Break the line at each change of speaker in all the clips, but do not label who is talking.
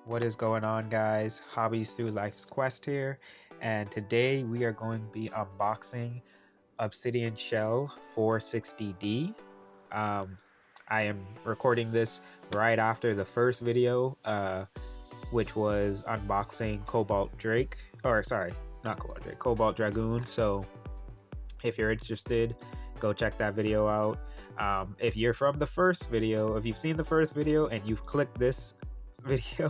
What is going on, guys? Hobbies Through Life's Quest here, and today we are going to be unboxing Obsidian Shell 460D. Um, I am recording this right after the first video, which was unboxing Cobalt Drake, or sorry, not Cobalt Drake, Cobalt Dragoon. So if you're interested, go check that video out. If you're from the first video, if you've seen the first video and you've clicked this video,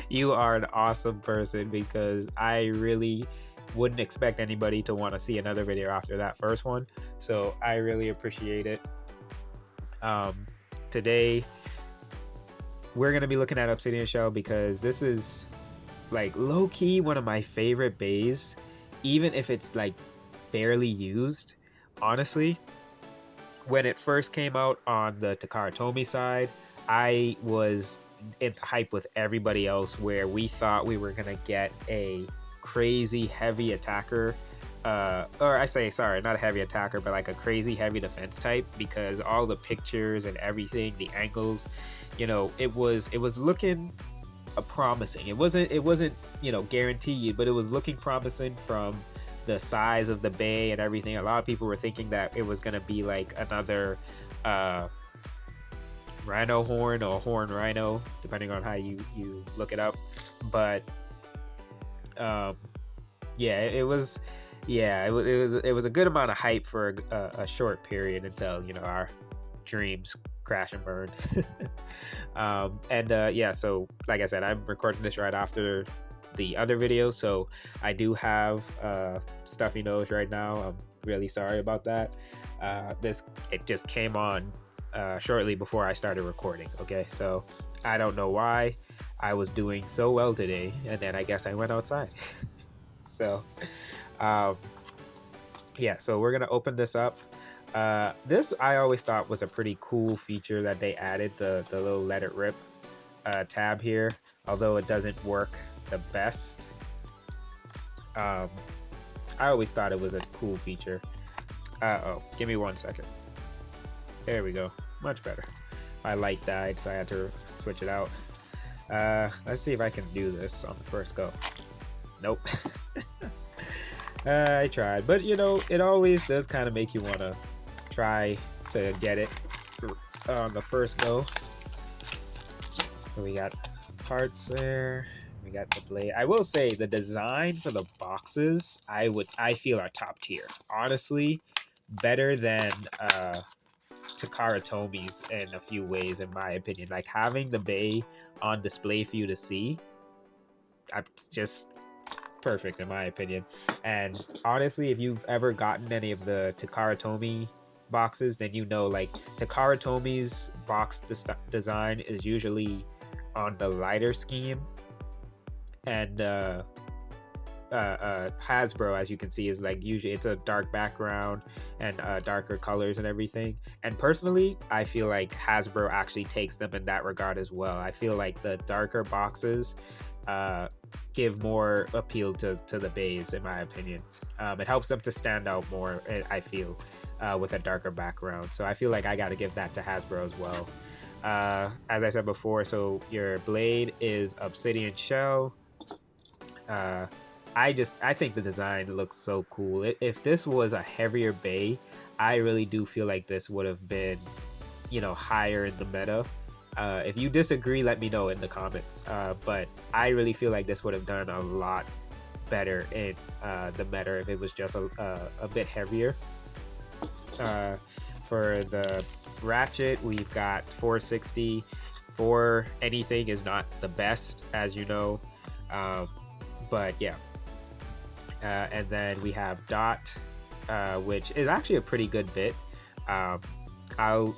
you are an awesome person, because I really wouldn't expect anybody to want to see another video after that first one. So I really appreciate it. Today we're going to be looking at Obsidian Shell because this is like low-key one of my favorite bays, even if it's like barely used. Honestly, when it first came out on the Takara Tomy side, I was in the hype with everybody else, where we thought we were gonna get a crazy heavy attacker, or I say, sorry, not a heavy attacker, but like a crazy heavy defense type, because all the pictures and everything, the angles, it was looking promising. It wasn't guaranteed, but it was looking promising from the size of the bay and everything. A lot of people were thinking that it was gonna be like another rhino horn or horn rhino, depending on how you look it up. But it was a good amount of hype for a short period, until our dreams crash and burn. So like I said, I'm recording this right after the other video, so I do have stuffy nose right now. I'm really sorry about that. It just came on shortly before I started recording. Okay, so I don't know why I was doing so well today, and then I guess I went outside. So so we're gonna open this up. This I always thought was a pretty cool feature that they added, the little let it rip tab here, although it doesn't work the best. I always thought it was a cool feature. Give me 1 second. There we go, much better. My light died, so I had to switch it out. Let's see if I can do this on the first go. Nope. I tried, but it always does kind of make you want to try to get it on the first go. So we got parts there. We got the blade. I will say the design for the boxes, I feel are top tier. Honestly, better than Takara Tomy's in a few ways, in my opinion. Like, having the bay on display for you to see, just perfect in my opinion. And honestly, if you've ever gotten any of the Takara Tomy boxes, then like Takara Tomy's box design is usually on the lighter scheme, and Hasbro, as you can see, is like usually it's a dark background and darker colors and everything. And personally, I feel like Hasbro actually takes them in that regard as well. I feel like the darker boxes give more appeal to the bays, in my opinion. It helps them to stand out more, I feel, with a darker background. So I feel like I got to give that to Hasbro as well. As I said before, so your blade is Obsidian Shell. I think the design looks so cool. If this was a heavier bay, I really do feel like this would have been, higher in the meta. If you disagree, let me know in the comments. But I really feel like this would have done a lot better in the meta if it was just a bit heavier. For the ratchet, we've got 460. For anything is not the best, as you know. But yeah. And then we have dot, which is actually a pretty good bit. I'll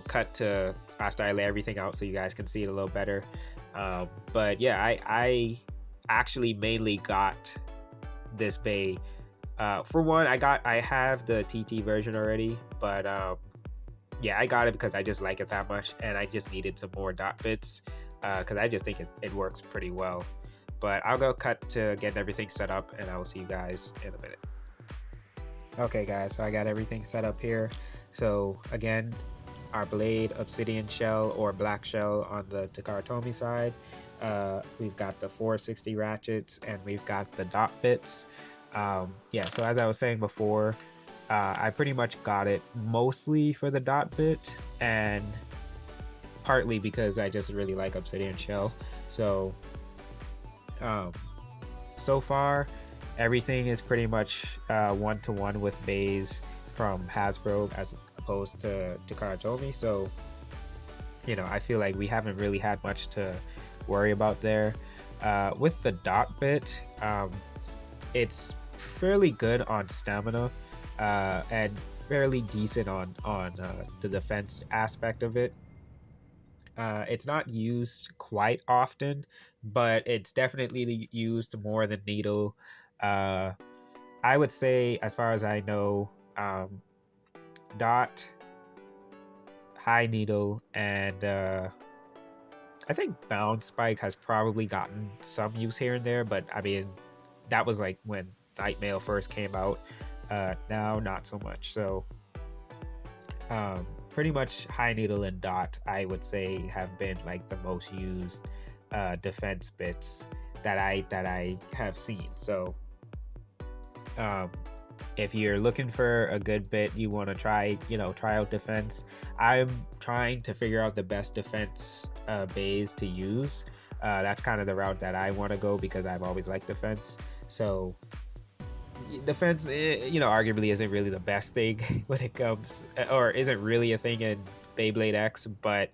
cut to after I lay everything out so you guys can see it a little better. But yeah, I actually mainly got this bay. For one, I have the TT version already, but I got it because I just like it that much, and I just needed some more dot bits, because I just think it works pretty well. But I'll go cut to get everything set up, and I will see you guys in a minute. Okay guys, so I got everything set up here. So again, our blade, Obsidian Shell or Black Shell on the Takara Tomy side. we've got the 460 ratchets, and we've got the dot bits. Yeah, so as I was saying before, I pretty much got it mostly for the dot bit, and partly because I just really like Obsidian Shell. So so far everything is pretty much one-to-one with Bays from Hasbro as opposed to Takara Tomy. So I feel like we haven't really had much to worry about there. With the dot bit, it's fairly good on stamina, and fairly decent on the defense aspect of it. It's not used quite often, but it's definitely used more than needle. I would say, as far as I know, dot, high needle, and I think bound spike has probably gotten some use here and there, but I mean, that was like when Nightmail first came out. Now, not so much. So pretty much high needle and dot, I would say, have been like the most used defense bits that I have seen. So if you're looking for a good bit, you want to try out defense. I'm trying to figure out the best defense bays to use. That's kind of the route that I want to go, because I've always liked defense. So defense, arguably isn't really the best thing when it comes, or isn't really a thing in Beyblade X, but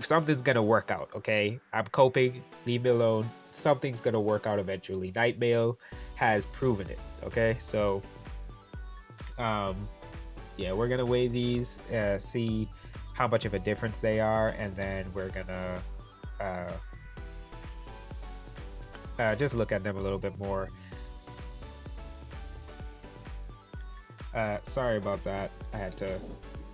something's gonna work out. Okay, I'm coping, leave me alone. Something's gonna work out eventually. Nightmail has proven it. Okay, so yeah, we're gonna weigh these, see how much of a difference they are, and then we're gonna just look at them a little bit more. Sorry about that. I had to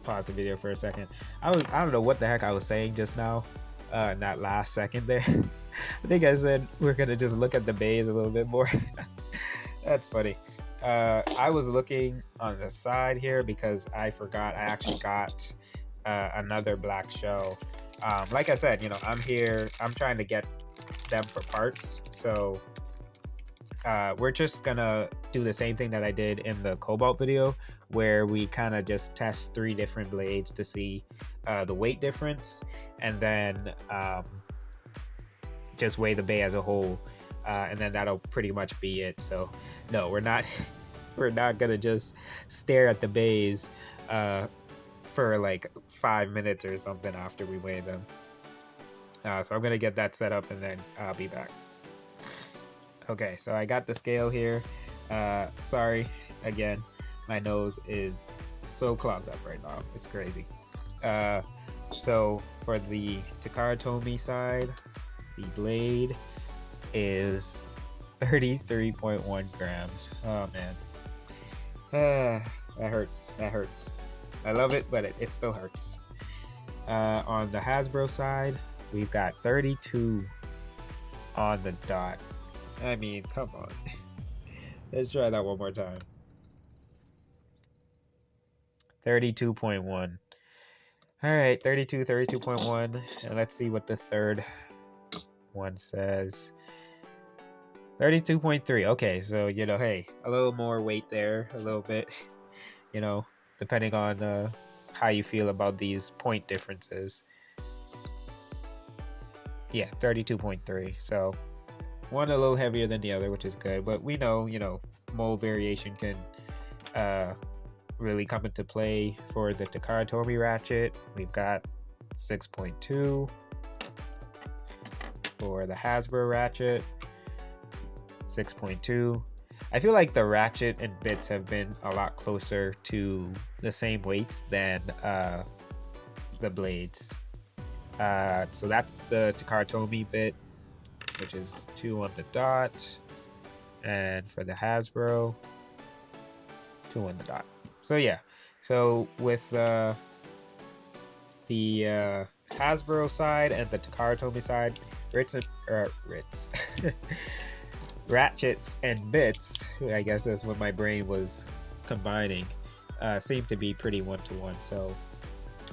pause the video for a second. I don't know what the heck I was saying just now, in that last second there. I think I said we're gonna just look at the bays a little bit more. That's funny. I was looking on the side here because I forgot I actually got another black shell. Like I said, I'm here. I'm trying to get them for parts. So we're just gonna do the same thing that I did in the Cobalt video, where we kind of just test 3 different blades to see the weight difference, and then just weigh the bay as a whole, and then that'll pretty much be it. So no, we're not gonna just stare at the bays for like 5 minutes or something after we weigh them. So I'm gonna get that set up, and then I'll be back. Okay, so I got the scale here. Sorry again, my nose is so clogged up right now, it's crazy. So for the Takara Tomy side, the blade is 33.1 grams. Oh man, that hurts. I love it, but it still hurts. On the Hasbro side, we've got 32 on the dot. I mean, come on. Let's try that one more time. 32.1. All right, 32.1. And let's see what the third one says. 32.3. Okay, so, hey, a little more weight there, a little bit, depending on how you feel about these point differences. Yeah, 32.3. So one a little heavier than the other, which is good, but we know, mold variation can really come into play. For the Takara Tomy ratchet, we've got 6.2. For the Hasbro ratchet, 6.2. I feel like the ratchet and bits have been a lot closer to the same weights than the blades. So that's the Takara Tomy bit, which is 2 on the dot, and for the Hasbro, 2 on the dot. So yeah, so with the Hasbro side and the Takara Tomy side, ratchets and bits, I guess that's what my brain was combining, seem to be pretty one-to-one. So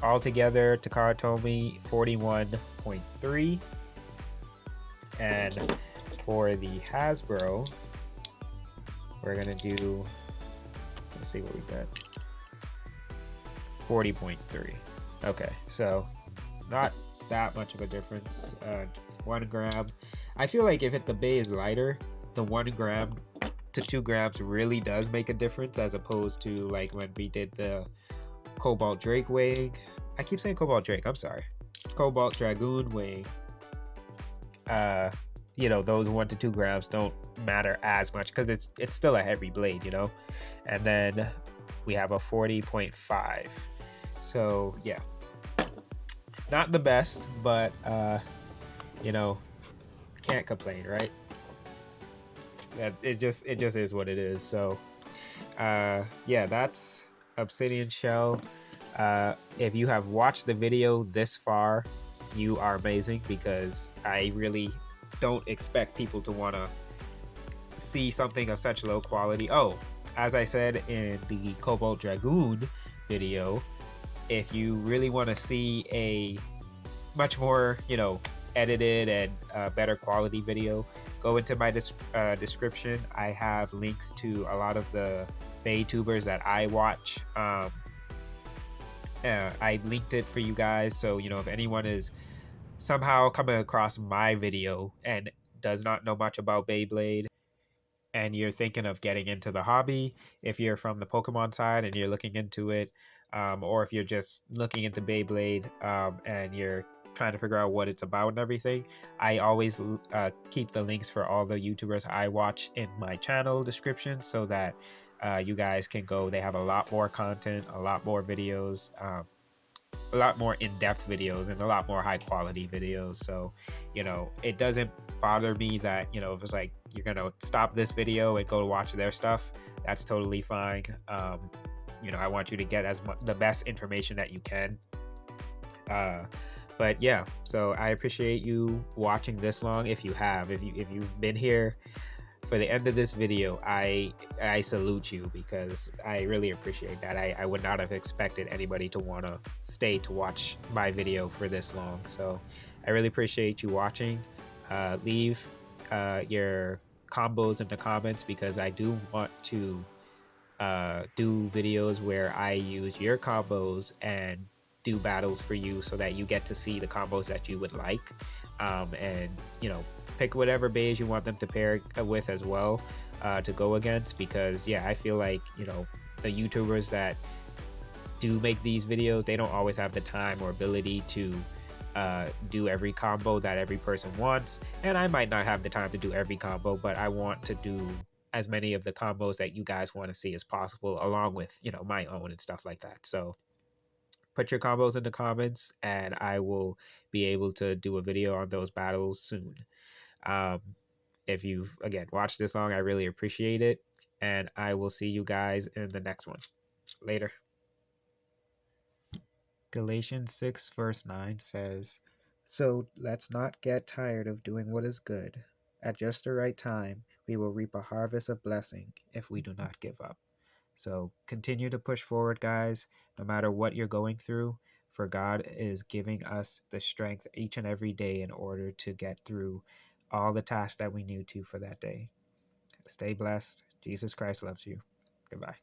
altogether, Takara Tomy 41.3, And for the Hasbro, we're gonna do, let's see what we got. 40.3. Okay, so not that much of a difference. 1 gram. I feel like if the bay is lighter, the 1 gram to 2 grams really does make a difference, as opposed to like when we did the Cobalt Drake weighing. I keep saying Cobalt Drake, I'm sorry. Cobalt Dragoon weighing. You know, those 1 to 2 grams don't matter as much because it's still a heavy blade, you know. And then we have a 40.5. So yeah, not the best, but you know, can't complain, right? It just is what it is. So yeah, that's Obsidian Shell. If you have watched the video this far, you are amazing, because I really don't expect people to want to see something of such low quality. Oh, as I said in the Cobalt Dragoon video, if you really want to see a much more, you know, edited and better quality video, go into my description. I have links to a lot of the Baytubers that I watch. I linked it for you guys, so you know, if anyone is somehow coming across my video and does not know much about Beyblade, and you're thinking of getting into the hobby, if you're from the Pokemon side and you're looking into it, or if you're just looking into Beyblade and you're trying to figure out what it's about and everything, I always keep the links for all the YouTubers I watch in my channel description, so that you guys can go. They have a lot more content, a lot more videos, a lot more in-depth videos, and a lot more high quality videos. So you know, it doesn't bother me that, you know, if it's like you're gonna stop this video and go to watch their stuff, that's totally fine. You know, I want you to get the best information that you can. But yeah, so I appreciate you watching this long. If you've been here for the end of this video, I salute you, because I really appreciate that. I would not have expected anybody to want to stay to watch my video for this long. So I really appreciate you watching. Leave your combos in the comments, because I do want to do videos where I use your combos and do battles for you, so that you get to see the combos that you would like, and you know, pick whatever bays you want them to pair with as well, to go against. Because yeah, I feel like, you know, the YouTubers that do make these videos, they don't always have the time or ability to do every combo that every person wants, and I might not have the time to do every combo, but I want to do as many of the combos that you guys want to see as possible, along with, you know, my own and stuff like that. So put your combos in the comments, and I will be able to do a video on those battles soon. um, if you've, again, watched this long, I really appreciate it, and I will see you guys in the next one. Later. Galatians 6 verse 9 says, "So let's not get tired of doing what is good. At just the right time, we will reap a harvest of blessing if we do not give up." So continue to push forward, guys, no matter what you're going through, for God is giving us the strength each and every day in order to get through all the tasks that we need to for that day. Stay blessed. Jesus Christ loves you. Goodbye.